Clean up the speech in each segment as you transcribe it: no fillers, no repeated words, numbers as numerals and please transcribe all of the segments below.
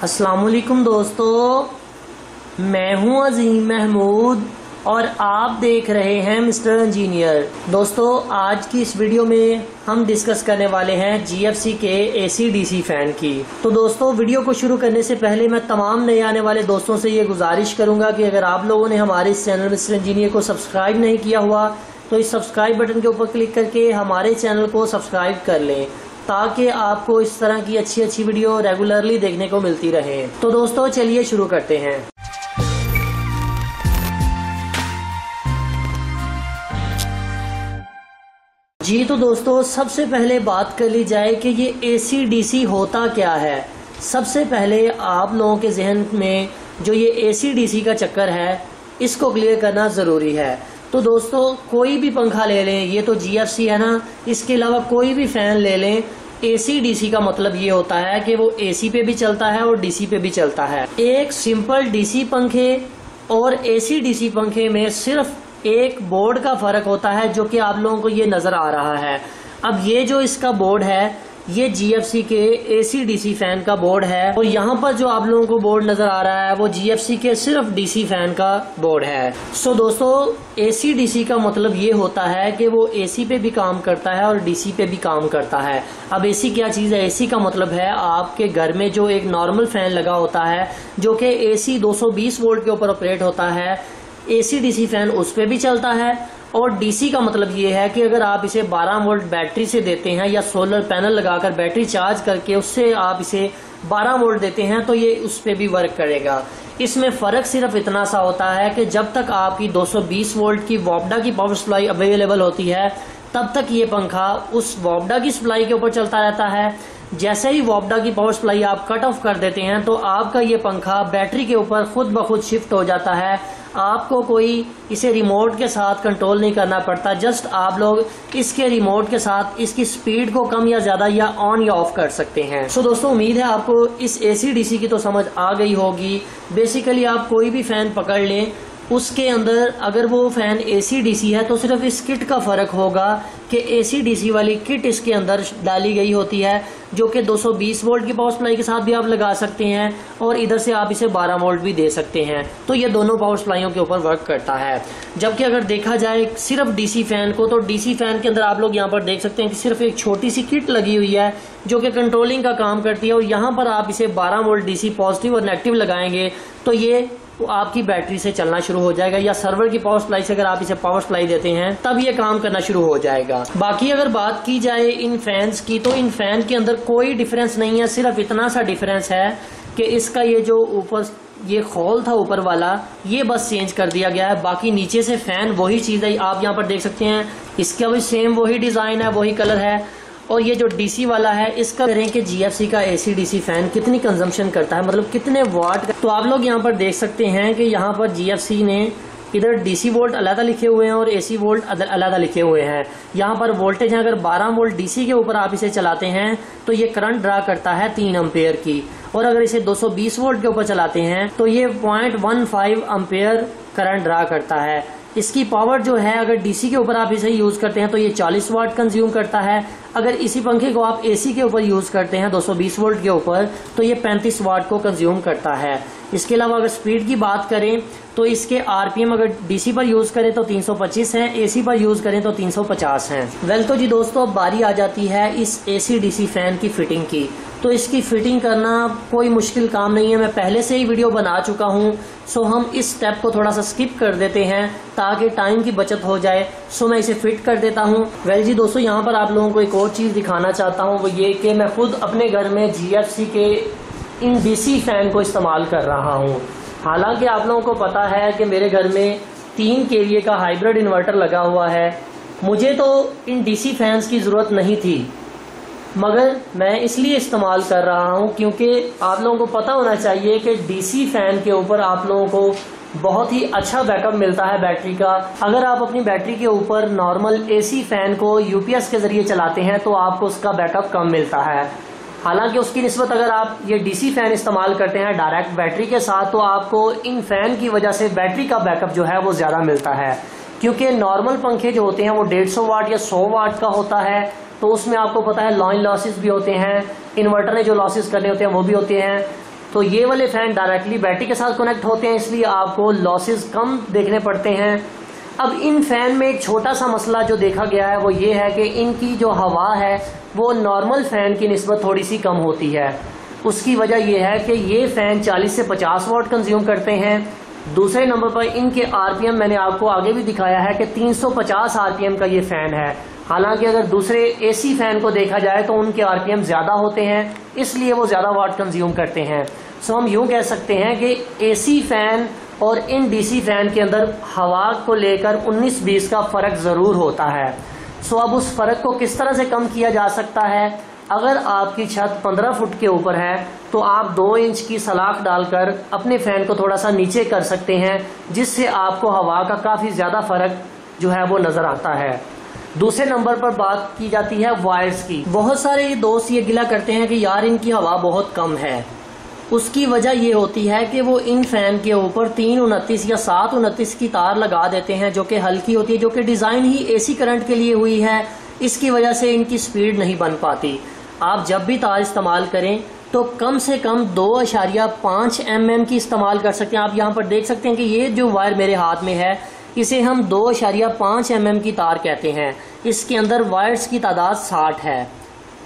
अस्सलामुअलैकुम दोस्तों, मैं हूं अजीम महमूद और आप देख रहे हैं मिस्टर इंजीनियर। दोस्तों, आज की इस वीडियो में हम डिस्कस करने वाले हैं GFC के AC DC फैन की। तो दोस्तों, वीडियो को शुरू करने से पहले मैं तमाम नए आने वाले दोस्तों से ये गुजारिश करूंगा कि अगर आप लोगों ने हमारे इस चैनल मिस्टर इंजीनियर को सब्सक्राइब नहीं किया हुआ तो इस सब्सक्राइब बटन के ऊपर क्लिक करके हमारे चैनल को सब्सक्राइब कर लें ताकि आपको इस तरह की अच्छी वीडियो रेगुलरली देखने को मिलती रहे। तो दोस्तों, चलिए शुरू करते हैं। जी तो दोस्तों, सबसे पहले बात कर ली जाए कि ये AC DC होता क्या है। सबसे पहले आप लोगों के जहन में जो ये AC DC का चक्कर है इसको क्लियर करना ज़रूरी है। तो दोस्तों, कोई भी पंखा ले लें, ये तो GFC है ना, इसके अलावा कोई भी फैन ले लें, AC DC का मतलब ये होता है कि वो AC पे भी चलता है और DC पे भी चलता है। एक सिंपल DC पंखे और AC DC पंखे में सिर्फ एक बोर्ड का फर्क होता है जो कि आप लोगों को ये नजर आ रहा है। अब ये जो इसका बोर्ड है ये GFC के AC DC फैन का बोर्ड है और यहाँ पर जो आप लोगों को बोर्ड नजर आ रहा है वो GFC के सिर्फ DC फैन का बोर्ड है। सो दोस्तों, AC DC का मतलब ये होता है कि वो AC पे भी काम करता है और DC पे भी काम करता है। अब AC क्या चीज़ है? AC का मतलब है आपके घर में जो एक नॉर्मल फैन लगा होता है जो कि AC 220 वोल्ट के ऊपर ऑपरेट होता है, AC DC फैन उस पर भी चलता है। और DC का मतलब ये है कि अगर आप इसे 12 वोल्ट बैटरी से देते हैं या सोलर पैनल लगाकर बैटरी चार्ज करके उससे आप इसे 12 वोल्ट देते हैं तो ये उस पर भी वर्क करेगा। इसमें फ़र्क सिर्फ इतना सा होता है कि जब तक आपकी 220 वोल्ट की वोल्टा की पावर सप्लाई अवेलेबल होती है तब तक ये पंखा उस वोल्टा की सप्लाई के ऊपर चलता रहता है। जैसे ही वोल्टा की पावर सप्लाई आप कट ऑफ कर देते हैं तो आपका ये पंखा बैटरी के ऊपर खुद ब खुद शिफ्ट हो जाता है। आपको कोई इसे रिमोट के साथ कंट्रोल नहीं करना पड़ता। जस्ट आप लोग इसके रिमोट के साथ इसकी स्पीड को कम या ज्यादा या ऑन या ऑफ कर सकते हैं। सो दोस्तों, उम्मीद है आपको इस AC DC की तो समझ आ गई होगी। बेसिकली आप कोई भी फैन पकड़ लें, उसके अंदर अगर वो फैन AC DC है तो सिर्फ इस किट का फर्क होगा कि AC DC वाली किट इसके अंदर डाली गई होती है जो कि 220 वोल्ट की पावर सप्लाई के साथ भी आप लगा सकते हैं और इधर से आप इसे 12 वोल्ट भी दे सकते हैं। तो ये दोनों पावर सप्लाइयों के ऊपर वर्क करता है। जबकि अगर देखा जाए सिर्फ DC फैन को तो DC फैन के अंदर आप लोग यहाँ पर देख सकते हैं कि सिर्फ एक छोटी सी किट लगी हुई है जो कि कंट्रोलिंग का काम करती है और यहाँ पर आप इसे 12 वोल्ट DC पॉजिटिव और नेगेटिव लगाएंगे तो ये आपकी बैटरी से चलना शुरू हो जाएगा या सर्वर की पावर सप्लाई से अगर आप इसे पावर सप्लाई देते हैं तब ये काम करना शुरू हो जाएगा। बाकी अगर बात की जाए इन फैंस की तो इन फैन के अंदर कोई डिफरेंस नहीं है। सिर्फ इतना सा डिफरेंस है कि इसका ये जो ऊपर ये खोल था ऊपर वाला ये बस चेंज कर दिया गया है। बाकी नीचे से फैन वही चीज है, आप यहाँ पर देख सकते हैं। इसका भी सेम वही डिजाइन है, वही कलर है। और ये जो DC वाला है इसका करें कि GFC का AC DC फैन कितनी कंजम्पशन करता है, मतलब कितने वाट का। तो आप लोग यहाँ पर देख सकते हैं कि यहाँ पर GFC ने इधर DC वोल्ट अलग लिखे हुए हैं और AC वोल्ट अलग लिखे हुए हैं। यहाँ पर वोल्टेज है, अगर 12 वोल्ट DC के ऊपर आप इसे चलाते हैं तो ये करंट ड्रा करता है 3 एम्पेयर की, और अगर इसे 220 वोल्ट के ऊपर चलाते हैं तो ये 0.15 एम्पेयर करंट ड्रा करता है। इसकी पावर जो है अगर DC के ऊपर आप इसे यूज करते हैं तो ये 40 वाट कंज्यूम करता है। अगर इसी पंखे को आप AC के ऊपर यूज करते हैं 220 वोल्ट के ऊपर तो ये 35 वाट को कंज्यूम करता है। इसके अलावा अगर स्पीड की बात करें तो इसके RPM अगर DC पर यूज करें तो 325 है, AC पर यूज करें तो 350 है। वेल तो जी दोस्तों, अब बारी आ जाती है इस AC DC फैन की फिटिंग की। तो इसकी फिटिंग करना कोई मुश्किल काम नहीं है, मैं पहले से ही वीडियो बना चुका हूँ। सो हम इस स्टेप को थोड़ा सा स्किप कर देते हैं ताकि टाइम की बचत हो जाए। सो मैं इसे फिट कर देता हूँ। वेल जी दोस्तों, यहाँ पर आप लोगों को एक और चीज़ दिखाना चाहता हूँ, वो ये कि मैं खुद अपने घर में GFC के इन DC फैन को इस्तेमाल कर रहा हूँ। हालांकि आप लोगों को पता है कि मेरे घर में 3 kVA का हाइब्रिड इन्वर्टर लगा हुआ है। मुझे तो इन DC फैंस की ज़रूरत नहीं थी, मगर मैं इसलिए इस्तेमाल कर रहा हूं क्योंकि आप लोगों को पता होना चाहिए कि DC फैन के ऊपर आप लोगों को बहुत ही अच्छा बैकअप मिलता है बैटरी का। अगर आप अपनी बैटरी के ऊपर नॉर्मल AC फैन को UPS के जरिए चलाते हैं तो आपको उसका बैकअप कम मिलता है। हालांकि उसकी निस्बत अगर आप ये DC फैन इस्तेमाल करते हैं डायरेक्ट बैटरी के साथ तो आपको इन फैन की वजह से बैटरी का बैकअप जो है वो ज़्यादा मिलता है। क्योंकि नॉर्मल पंखे जो होते हैं वो 150 वाट या 100 वाट का होता है तो उसमें आपको पता है लाइन लॉसेस भी होते हैं, इन्वर्टर ने जो लॉसेस करने होते हैं वो भी होते हैं। तो ये वाले फैन डायरेक्टली बैटरी के साथ कनेक्ट होते हैं, इसलिए आपको लॉसेस कम देखने पड़ते हैं। अब इन फैन में एक छोटा सा मसला जो देखा गया है वो ये है कि इनकी जो हवा है वो नॉर्मल फैन की निस्बत थोड़ी सी कम होती है। उसकी वजह यह है कि ये फैन 40 से 50 वाट कंज्यूम करते हैं। दूसरे नंबर पर इनके आरपीएम मैंने आपको आगे भी दिखाया है कि 350 आरपीएम का ये फैन है। हालांकि अगर दूसरे एसी फैन को देखा जाए तो उनके आरपीएम ज्यादा होते हैं, इसलिए वो ज्यादा वाट कंज्यूम करते हैं। सो हम यूं कह सकते हैं कि एसी फैन और इन डीसी फैन के अंदर हवा को लेकर 19-20 का फर्क जरूर होता है। सो अब उस फर्क को किस तरह से कम किया जा सकता है? अगर आपकी छत 15 फुट के ऊपर है तो आप 2 इंच की सलाख डालकर अपने फैन को थोड़ा सा नीचे कर सकते हैं, जिससे आपको हवा का काफी ज्यादा फर्क जो है वो नजर आता है। दूसरे नंबर पर बात की जाती है वायर्स की। बहुत सारे दोस्त ये गिला करते हैं कि यार इनकी हवा बहुत कम है। उसकी वजह ये होती है कि वो इन फैन के ऊपर 329 या 729 की तार लगा देते हैं, जो कि हल्की होती है, जो कि डिजाइन ही एसी करंट के लिए हुई है। इसकी वजह से इनकी स्पीड नहीं बन पाती। आप जब भी तार इस्तेमाल करें तो कम से कम 2.5 mm की इस्तेमाल कर सकते हैं। आप यहाँ पर देख सकते हैं कि ये जो वायर मेरे हाथ में है इसे हम 2.5 mm की तार कहते हैं। इसके अंदर वायर्स की तादाद 60 है।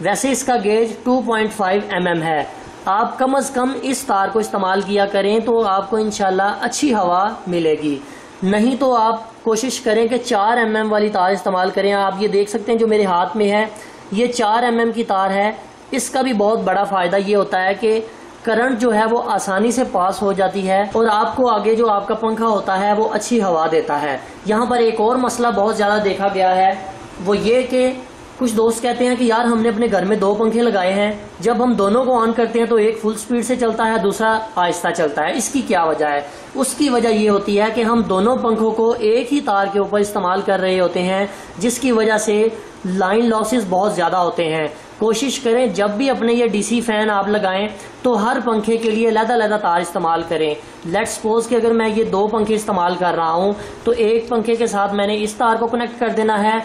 वैसे इसका गेज 2.5 mm है। आप कम से कम इस तार को इस्तेमाल किया करें तो आपको इंशाल्लाह अच्छी हवा मिलेगी। नहीं तो आप कोशिश करें कि 4 mm वाली तार इस्तेमाल करें। आप ये देख सकते हैं जो मेरे हाथ में है ये 4 mm की तार है। इसका भी बहुत बड़ा फायदा ये होता है कि करंट जो है वो आसानी से पास हो जाती है और आपको आगे जो आपका पंखा होता है वो अच्छी हवा देता है। यहाँ पर एक और मसला बहुत ज्यादा देखा गया है, वो ये कि कुछ दोस्त कहते हैं कि यार हमने अपने घर में 2 पंखे लगाए हैं, जब हम दोनों को ऑन करते हैं तो एक फुल स्पीड से चलता है, दूसरा आहिस्ता चलता है। इसकी क्या वजह है? उसकी वजह ये होती है कि हम दोनों पंखों को एक ही तार के ऊपर इस्तेमाल कर रहे होते हैं, जिसकी वजह से लाइन लॉसेस बहुत ज्यादा होते हैं। कोशिश करें जब भी अपने ये डीसी फैन आप लगाएं तो हर पंखे के लिए अलग-अलग तार इस्तेमाल करें। लेट्स सपोज कि अगर मैं ये 2 पंखे इस्तेमाल कर रहा हूं तो एक पंखे के साथ मैंने इस तार को कनेक्ट कर देना है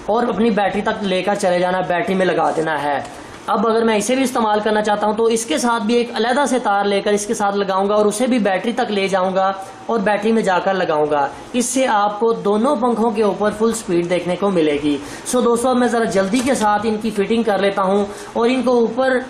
और अपनी बैटरी तक लेकर चले जाना, बैटरी में लगा देना है। अब अगर मैं इसे भी इस्तेमाल करना चाहता हूं तो इसके साथ भी एक अलग से तार लेकर इसके साथ लगाऊंगा और उसे भी बैटरी तक ले जाऊंगा और बैटरी में जाकर लगाऊंगा। इससे आपको दोनों पंखों के ऊपर फुल स्पीड देखने को मिलेगी। सो दोस्तों, मैं जरा जल्दी के साथ इनकी फिटिंग कर लेता हूं और इनको ऊपर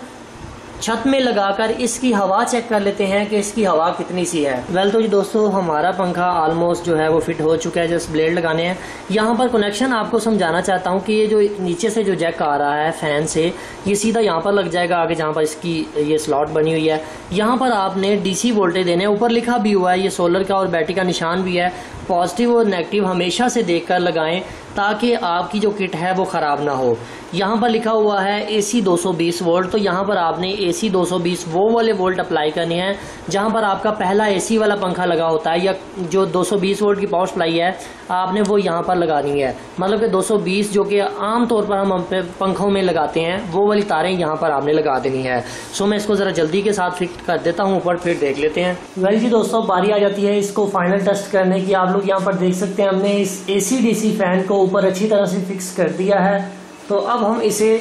छत में लगाकर इसकी हवा चेक कर लेते हैं कि इसकी हवा कितनी सी है। वेल तो जी दोस्तों, हमारा पंखा ऑलमोस्ट जो है वो फिट हो चुका है। जस्ट ब्लेड लगाने हैं। यहाँ पर कनेक्शन आपको समझाना चाहता हूँ कि ये जो नीचे से जो जैक आ रहा है फैन से, ये सीधा यहाँ पर लग जाएगा आगे, जहाँ पर इसकी ये स्लॉट बनी हुई है। यहाँ पर आपने डीसी वोल्टेज देने, ऊपर लिखा भी हुआ है, ये सोलर का और बैटरी का निशान भी है। पॉजिटिव और नेगेटिव हमेशा से देखकर लगाएं ताकि आपकी जो किट है वो खराब ना हो। यहाँ पर लिखा हुआ है AC 220 वोल्ट, तो यहाँ पर आपने AC 220 वो वाले वोल्ट अप्लाई करने हैं जहाँ पर आपका पहला AC वाला पंखा लगा होता है, या जो 220 वोल्ट की पावर सप्लाई है आपने वो यहाँ पर लगानी है। मतलब कि 220 जो कि आम तौर पर हम पंखों में लगाते हैं वो वाली तारें यहाँ पर आपने लगा देनी है। सो मैं इसको ज़रा जल्दी के साथ फिट कर देता हूँ ऊपर, फिर देख लेते हैं। वेल जी दोस्तों, बारी आ जाती है इसको फाइनल टेस्ट करने की। आप लोग यहाँ पर देख सकते हैं हमने इस AC DC फैन को ऊपर अच्छी तरह से फिक्स कर दिया है। तो अब हम इसे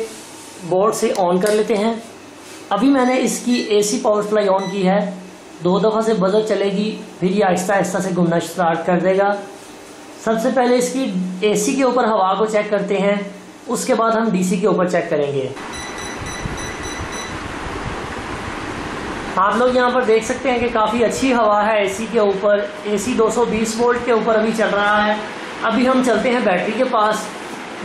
बोर्ड से ऑन कर लेते हैं। अभी मैंने इसकी AC पावर सप्लाई ऑन की है। 2 दफ़ा से बजर चलेगी, फिर ये आहिस्ता आहिस्ता से घूमना स्टार्ट कर देगा। सबसे पहले इसकी AC के ऊपर हवा को चेक करते हैं, उसके बाद हम DC के ऊपर चेक करेंगे। आप लोग यहाँ पर देख सकते हैं कि काफ़ी अच्छी हवा है AC के ऊपर। AC 220 वोल्ट के ऊपर अभी चल रहा है। अभी हम चलते हैं बैटरी के पास।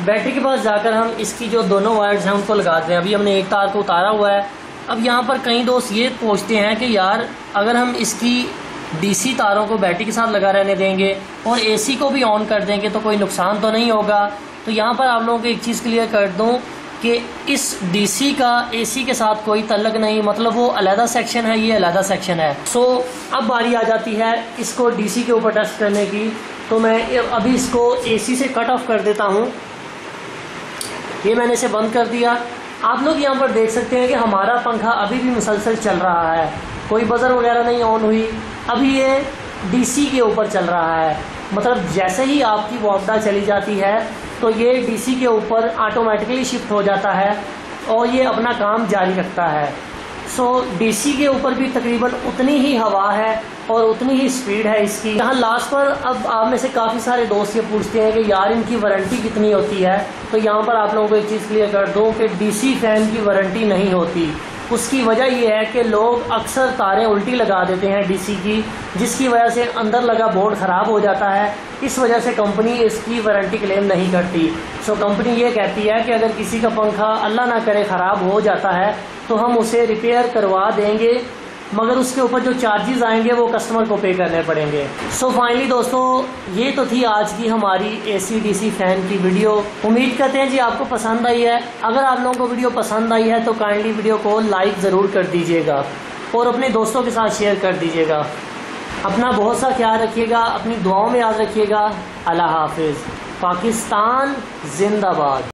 बैटरी के पास जाकर हम इसकी जो दोनों वायर्स हैं उनको लगाते हैं। अभी हमने एक तार को उतारा हुआ है। अब यहाँ पर कई दोस्त ये पूछते हैं कि यार अगर हम इसकी DC तारों को बैटरी के साथ लगा रहने देंगे और AC को भी ऑन कर देंगे तो कोई नुकसान तो नहीं होगा। तो यहाँ पर आप लोगों को एक चीज़ क्लियर कर दूँ कि इस DC का AC के साथ कोई तल्लक नहीं, मतलब वो अलहदा सेक्शन है, ये अलहदा सेक्शन है। सो अब बारी आ जाती है इसको DC के ऊपर टेस्ट करने की। तो मैं अभी इसको AC से कट ऑफ कर देता हूँ। ये मैंने इसे बंद कर दिया। आप लोग यहाँ पर देख सकते हैं कि हमारा पंखा अभी भी मुसलसल चल रहा है, कोई बजर वगैरह नहीं ऑन हुई। अभी ये DC के ऊपर चल रहा है, मतलब जैसे ही आपकी वॉकडा चली जाती है तो ये DC के ऊपर ऑटोमेटिकली शिफ्ट हो जाता है और ये अपना काम जारी रखता है। सो डीसी के ऊपर भी तकरीबन उतनी ही हवा है और उतनी ही स्पीड है इसकी। यहाँ लास्ट पर अब आप में से काफ़ी सारे दोस्त ये पूछते हैं कि यार इनकी वारंटी कितनी होती है, तो यहाँ पर आप लोगों को एक चीज़ क्लियर कर दूँ कि डीसी फैन की वारंटी नहीं होती। उसकी वजह यह है कि लोग अक्सर तारें उल्टी लगा देते हैं डीसी की, जिसकी वजह से अंदर लगा बोर्ड ख़राब हो जाता है। इस वजह से कंपनी इसकी वारंटी क्लेम नहीं करती। सो कंपनी ये कहती है कि अगर किसी का पंखा अल्लाह ना करे ख़राब हो जाता है तो हम उसे रिपेयर करवा देंगे, मगर उसके ऊपर जो चार्जेस आएंगे वो कस्टमर को पे करने पड़ेंगे। सो फाइनली दोस्तों, ये तो थी आज की हमारी एसी डीसी फैन की वीडियो। उम्मीद करते हैं जी आपको पसंद आई है। अगर आप लोगों को वीडियो पसंद आई है तो काइंडली वीडियो को लाइक ज़रूर कर दीजिएगा और अपने दोस्तों के साथ शेयर कर दीजिएगा। अपना बहुत सा ख्याल रखिएगा, अपनी दुआओं में याद रखिएगा। अल्लाह हाफिज़। पाकिस्तान जिंदाबाद।